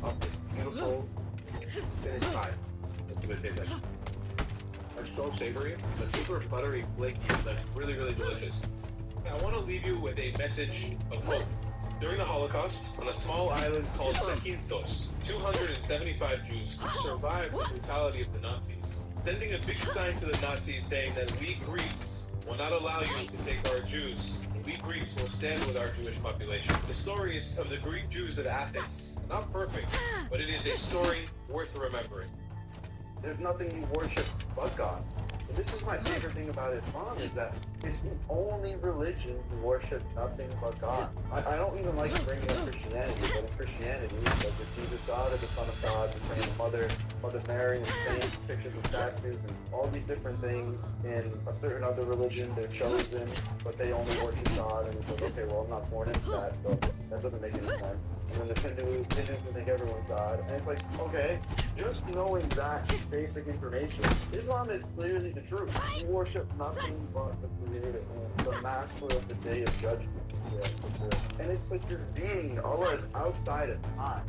of this beautiful spinach pie. That's what it tastes like. It's so savory, but super buttery, flaky, like really, really delicious. I want to leave you with a message of hope. During the Holocaust, on a small island called Zakynthos, 275 Jews survived the brutality of the Nazis, sending a big sign to the Nazis saying that we Greeks will not allow you to take our Jews. We Greeks will stand with our Jewish population. The stories of the Greek Jews at Athens are not perfect, but it is a story worth remembering. There's nothing you worship but God. And this is my favorite thing about Islam, is that it's the only religion who worship nothing but God. I don't even like bringing up Christianity, but in Christianity, like the Jesus God or the Son of God, the Mother Mary, and saints, pictures of statues, and all these different things. In a certain other religion, they're chosen, but they only worship God, and it's like, okay, well, I'm not born into that, so that doesn't make any sense. And then the Hindus think everyone's God, and it's like, okay, just knowing that basic information, Islam is clearly the truth. You worship nothing but the Creator, and the Master of the Day of Judgment. Yeah, for sure. And it's like this being, Allah is outside of time.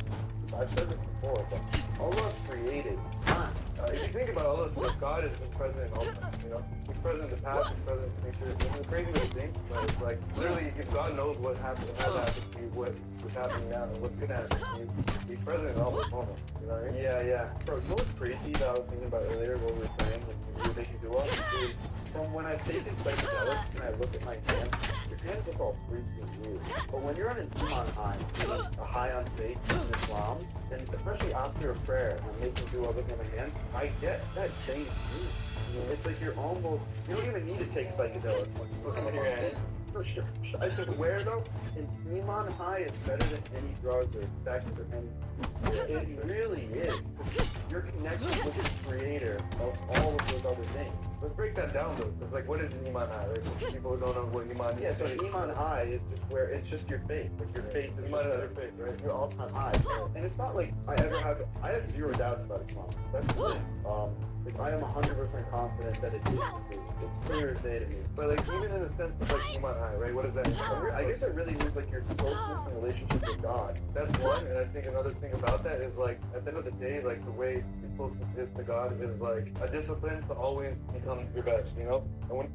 I've said this before, but Allah created time. If you think about Allah, like God has been present in all time, you know? He's present in the past, he's present in the future. It's crazy way to think, but it's like, literally, if God knows what happened, has happened to you, what was happening now, and what's gonna happen to you, he's present in all those moments, you know what I mean? Yeah. So, you know what's crazy that I was thinking about earlier while we were praying, and we were making dua, is from when I've taken psychedelics and I look at my hands, your hands look all freaky and weird. But when you're on an iman high, a high on faith in Islam, and especially after a prayer, I'm making dua looking at my hands, I get that same feeling. You know, it's like you're almost, you don't even need to take psychedelics. Looking at your hands. For sure. I swear though, an iman high is better than any drugs or sex or any. It really is. You're connected with the creator of all of those other things. Let's break that down though. Because like, what is an iman high? Right? For people who don't know what iman is. Yeah, so an iman high is just where it's just your faith. Like your faith is iman your faith, right? Your all-time high. And it's not like I have zero doubts about Islam. That's the thing. Like I am 100% confident that it is the truth. It's clear as day to me. But like even in the sense of like iman high, right? What does that mean? I guess it really means like your closeness and relationship with God. That's one, and I think another thing about that is like at the end of the day, like the way your closeness is to God is like a discipline to always become your best, you know? And when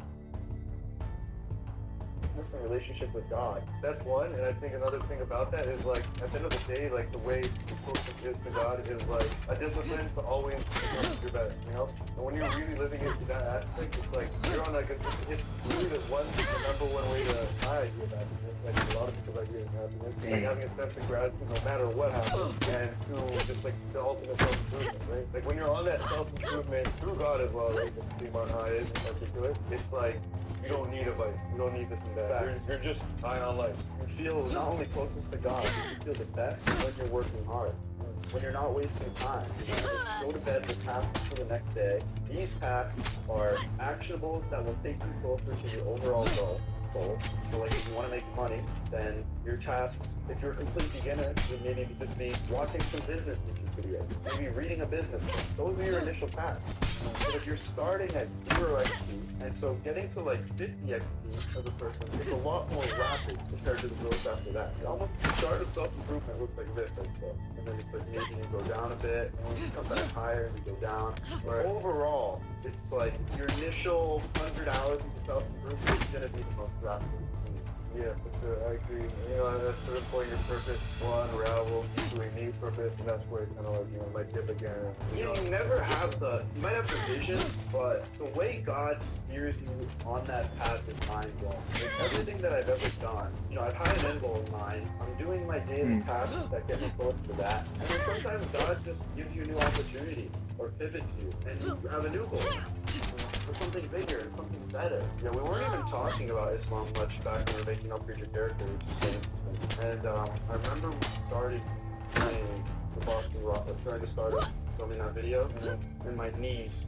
and relationship with God. That's one, and I think another thing about that is like at the end of the day, like the way your closeness is to God is like a discipline to always become your best, you know? And when you're really living it to that aspect, it's like you're on like it's really the number one way to hide your happiness. Like a lot of people's idea of happiness, like having a sense of gratitude no matter what happens, and to just like the ultimate self-improvement, right? Like when you're on that self-improvement through God as well, right? The Iman high is in particular, it's like you don't need advice. You don't need this and that. You're just high on life. You feel not only closest to God, you feel the best when you're working hard. When you're not wasting time. You know, go to bed with tasks for the next day. These tasks are actionables that will take you closer to your overall goal. So like if you want to make money, then your tasks, if you're a complete beginner, then maybe it could just be watching some business YouTube videos, maybe reading a business book. Those are your initial tasks. But if you're starting at 0 XP, and so getting to like 50 XP as a person is a lot more rapid compared to the growth after that. It almost the start of self-improvement looks like this, like so. And then it's like maybe you go down a bit, and then you come back higher and you go down. But overall, it's like your initial 100 hours into self-improvement is going to be the most rapid. Yeah, for sure, I agree. You know, that's sort of point your purpose will unravel to a new purpose, and that's where it kind of like, you know, might dip again. You know, you never have you might have the vision, but the way God steers you on that path is mind-blowing. Like, everything that I've ever done, you know, I've had an end goal in mind. I'm doing my daily tasks that get me close to that, and then sometimes God just gives you a new opportunity or pivots you, and you have a new goal. For something bigger, something better. Yeah, we weren't even talking about Islam much back when we were making up Preacher Character, which is so interesting. And I remember we started playing the Boston Rock, trying to start filming that video, and my knees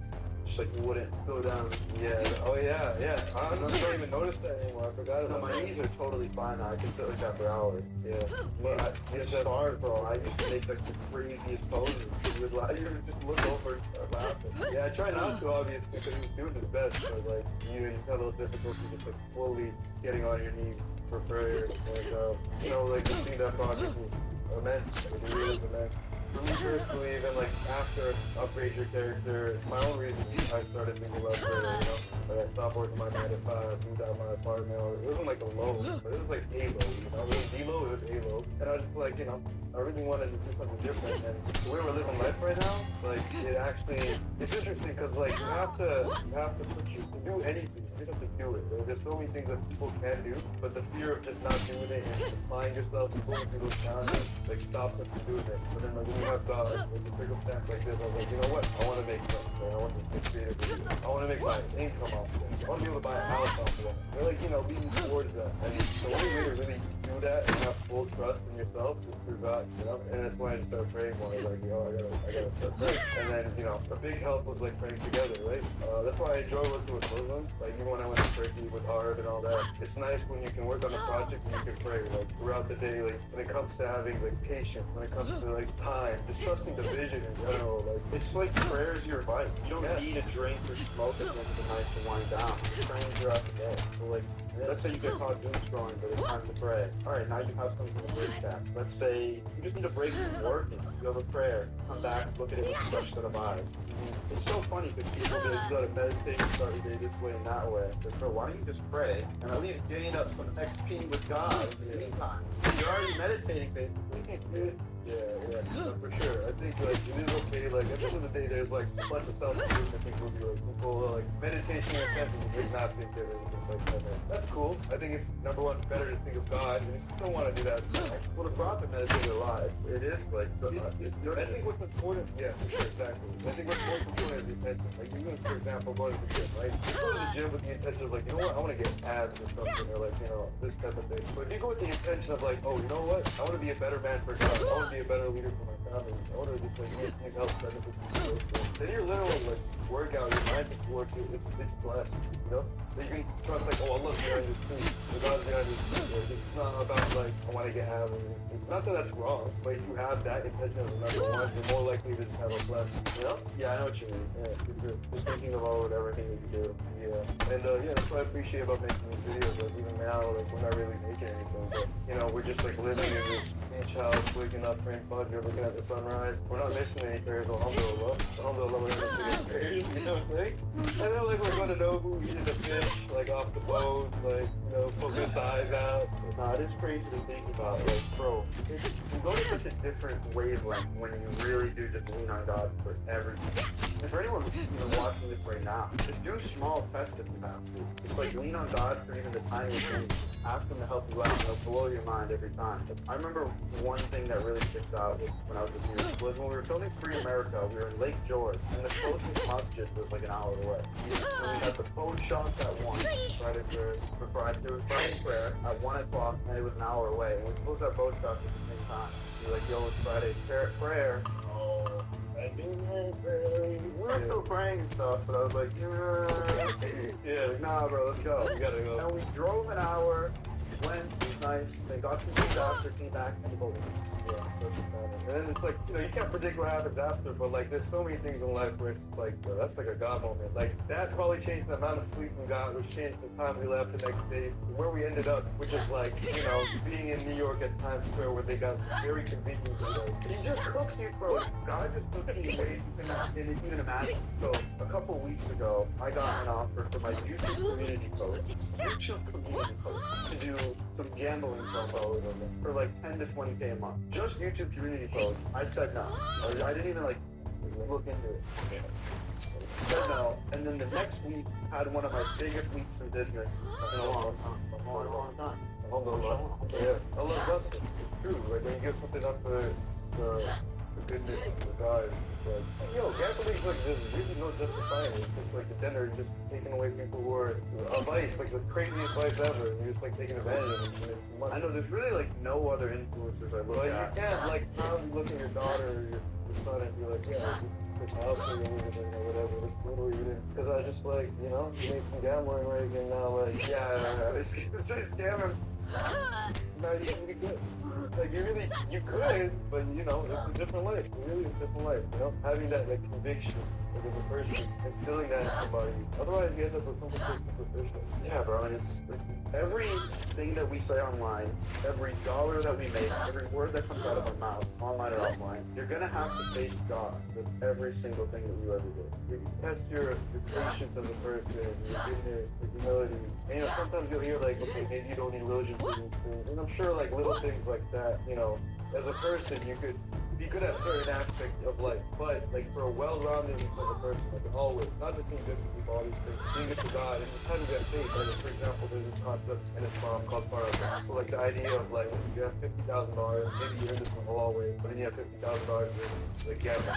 just like wouldn't go down. Yeah, oh yeah. I don't even notice that anymore. I forgot about it. No, my knees are totally fine now. I can sit like that for hours. Yeah. But it's hard, bro. I used to make like the craziest poses. You would just look over and start laughing. Yeah, I try not to, obviously, because he was doing his best, but like, you have a little difficulty just like fully getting on your knees for prayer. And, you know, like, just seeing that project was immense. It really was immense. For me personally, even like after upgrade your character, my own reason I started thinking about prayer, you know? Like I stopped working my 9 to 5, moved out of my apartment. It wasn't like a low, but it was like a low, you know? It was D low, it was A low. And I was just like, you know, I really wanted to do something different. And the way we're living life right now, like it actually, it's interesting because like you have to put you to do anything. You just have to do it. There's so many things that people can do, but the fear of just not doing it and applying yourself and going through those challenges like stops us from doing it. But then like when you have God, like a circumstance like this, I was like, you know what? I want to make something. Right? I want to get creative with it. I want to make my income off of it. I want to be able to buy a house off of it. They're like, you know, leading towards that. And the only way to really do that and have full trust in yourself is through God, you know? And that's when I just started praying more. I was like, yo, I gotta start praying. And then, you know, a big help was like praying together, right? That's why I enjoy working with Muslims. Like even when I went to Turkey with Harb and all that, it's nice when you can work on a project and you can pray like throughout the day. Like when it comes to having like patience, when it comes to like time, just trusting the vision in general. Like It's like prayer is your life. You don't need a drink or smoke at the end of the night to wind down. You're praying throughout the day. So like, let's say you get caught doom scrolling, but it's time to pray. All right, now you have something to break that. Let's say you just need a break from work and you have a prayer. Come back, look at it with a fresh set of eyes. It's so funny because people that you gotta meditate and start your day this way and that way. But bro, why don't you just pray and at least gain up some XP with God in the meantime? You're already meditating, basically. Yeah, no, for sure. I think like it is okay. Like at the end of the day, there's like a bunch of self-improvement things will be like people like meditation and sense is like not think that it's like that. That's cool. I think it's number one better to think of God, and if you don't want to do that, Well, the prophet meditated a lot. It is like so. I think what's important, yeah, for sure, exactly. I think what's most important is the intention. Like even for example, going to the gym, right? You go to the gym with the intention of like, you know what, I want to get abs or something, or like, you know, this type of thing. But if you go with the intention of like, oh, you know what, I want to be a better man for God. I want to be a better leader for my family. I want to just like make these health benefits. Then your literal like workout, your mindset towards it, it's blessed, you know? So you can trust like, oh, Allah's behind this too. The God's behind this too. Like, it's not about like, I want to get abs. Not that that's wrong, but if you have that intention as number one, you're more likely to just have a blessed, you know? Yeah, I know what you mean. Yeah, for sure. Just thinking about everything that you do. Yeah. And yeah, that's what I appreciate about making these videos. Like even now, like we're not really making anything, but you know, we're just like living in this beach house, waking up, praying Fajr, looking at the sunrise. We're not missing any prayers. Alhamdulillah. Alhamdulillah, we're not missing any prayers. You know what I'm saying? And then like we're going to Nobu, eating a fish, like off the boat, like, you know, poking his eyes out. It is crazy to think about. Like, bro, you go to such a different wavelength when you really do just lean on God for everything. And for anyone watching this right now, just do small tests if you have to. Just like lean on God for even the tiniest things. Ask Him to help you out. He'll blow your mind every time. I remember one thing that really sticks out when I was with you was when we were filming Free America. We were in Lake George, and the closest masjid was like an hour away. So we had the phone shots at 1, Friday prayer at 1 o'clock, and it was an hour away. And we closed our boat shots at the same time. We were like, yo, it's Friday prayer. Oh, I do this, bro. We were still praying and stuff, but I was like, yeah, like, nah, bro, let's go. We gotta go. And we drove an hour, went, it was nice, then got some food after, came back, and boat. Yeah, and then it's like, you know, you can't predict what happens after, but like there's so many things in life where it's like, that's like a God moment. Like that probably changed the amount of sleep we got, which changed the time we left the next day, where we ended up, which is like, you know, being in New York at Times Square where they got very conveniently like, He just cooks you, bro. God just cooks you in ways you cannot even imagine. So a couple weeks ago, I got an offer for my YouTube community post, to do some gambling promo for like 10 to 20K a month. Just YouTube community posts. I said no. I didn't even like look into it. Said no. And then the next week had one of my biggest weeks in business in a long time. Alhamdulillah. Yeah, Allah bless it. It's true. Like when you give something up for the goodness of God, it's like, yo, gambling's like there's really no justifying it. It's just like a dinner, just taking away people who are advice, like the craziest advice ever, and you're just like taking advantage of it. I know there's really like no other influencers I look But at. you can't like proudly look at your daughter or your son and be like, yeah, this house or whatever. What do you do? Because I just like, you know, you made some gambling rig and now like, Yeah, it's straight scamming. not even be good. Like you could, but you know, it's a different life. It really is a different life, you know? Having that like conviction like, as a person, instilling that in somebody. Otherwise you end up with something so superficial. Yeah, bro, and it's everything that we say online, every dollar that we make, every word that comes out of our mouth, online or offline, you're gonna have to face God with every single thing that you ever do. You test your patience as a person, your goodness, your humility. And you know, sometimes you'll hear like, okay, maybe you don't need religion for these things. And I'm sure like little things like that, you know, as a person you could be good at certain aspects of life, but like for a well-rounded as a person, like always, not just being good to people, all these things, being good to God, and it's time to get faith. Like for example, there's this concept in Islam called Kuroki. So like the idea of like, if you have $50,000, maybe you earn this from halal way, but then you have $50,000 in like gambling.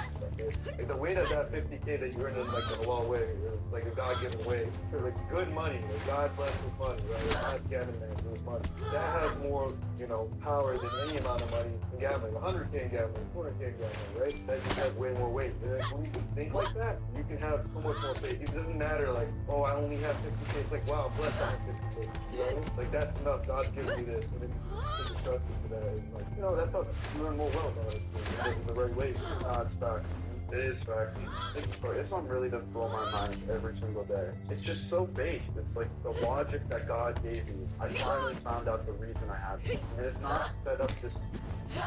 Like the way that 50K that you earn in like the halal way is like a God-given way, for like good money, like God bless with money, right? It's not gambling, man, with money. That has more, you know, power than any amount of money in gambling. 100K in gambling, 200K in gambling, right? That just has way more weight. And like, when you can think like that, you can have so much more faith. It doesn't matter like, oh, I only have 50K. It's like, wow, bless, I have 50K. You know what I mean? Like that's enough. God's giving me this, and then you can trust me for that. And like, you know, that's how you earn more wealth out of it in the right way. It's facts. It is facts. Islam really does blow my mind every single day. It's just so based. It's like the logic that God gave me. I finally found out the reason I have this. And it's not set up this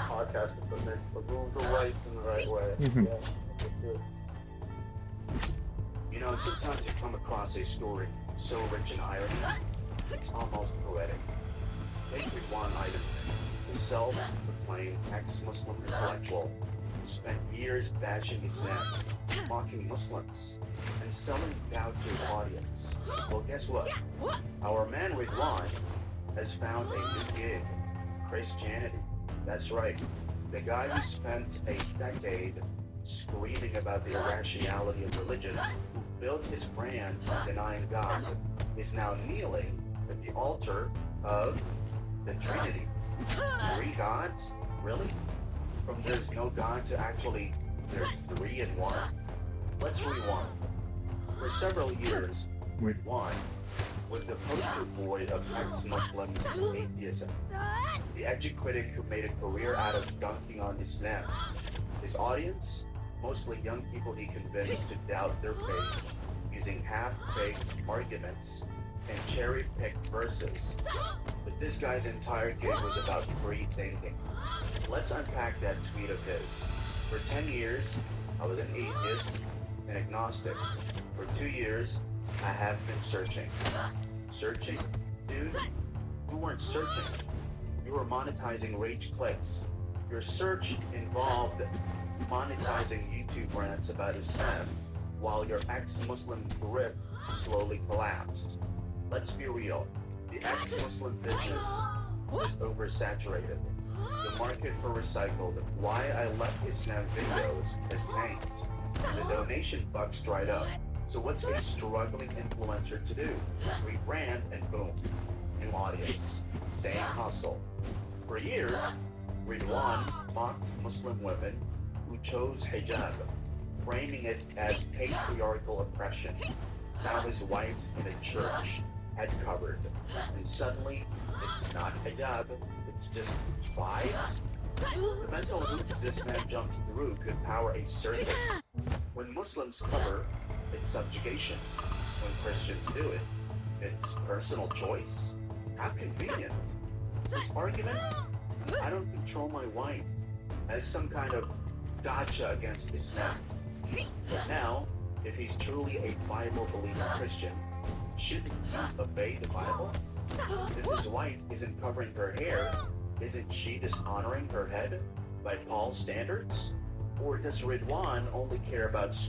podcast equipment, but move the lights in the right way. Yeah, that's good. You know, sometimes you come across a story so rich in irony, it's almost poetic. Take one item, the self-proclaimed ex-Muslim intellectual who spent years bashing Islam, mocking Muslims, and selling doubt to his audience. Well, guess what? Our man Ridwan has found a new gig, Christianity. That's right, the guy who spent a decade screaming about the irrationality of religion, who built his brand on denying God, is now kneeling at the altar of the Trinity. 3 gods? Really? From there's no God to actually there's 3 in 1? Let's rewind. For several years, Ridwan was the poster boy of ex-Muslim atheism, the edgy critic who made a career out of dunking on Islam. His audience? Mostly young people he convinced to doubt their faith using half-baked arguments and cherry-picked verses. But this guy's entire gig was about free thinking. Let's unpack that tweet of his. For 10 years, I was an atheist and agnostic. For 2 years, I have been searching. Searching? Dude, you weren't searching. You were monetizing rage clicks. Your search involved monetizing YouTube rants about Islam, while your ex-Muslim grip slowly collapsed. Let's be real, the ex-Muslim business is oversaturated. The market for recycled "Why I Left Islam" videos has tanked. The donation bucks dried up. So what's a struggling influencer to do? Rebrand and boom, new audience, same hustle. For years, Ridwan mocked Muslim women who chose hijab, framing it as patriarchal oppression. Now his wife's in a church, head covered, and suddenly it's not hijab, it's just vibes. The mental hoops this man jumped through could power a circus. When Muslims cover, it's subjugation. When Christians do it, it's personal choice. How convenient. His argument? I don't control my wife, as some kind of gotcha against Islam. But now, if he's truly a Bible-believing Christian, shouldn't he obey the Bible? If his wife isn't covering her hair, isn't she dishonoring her head by Paul's standards? Or does Ridwan only care about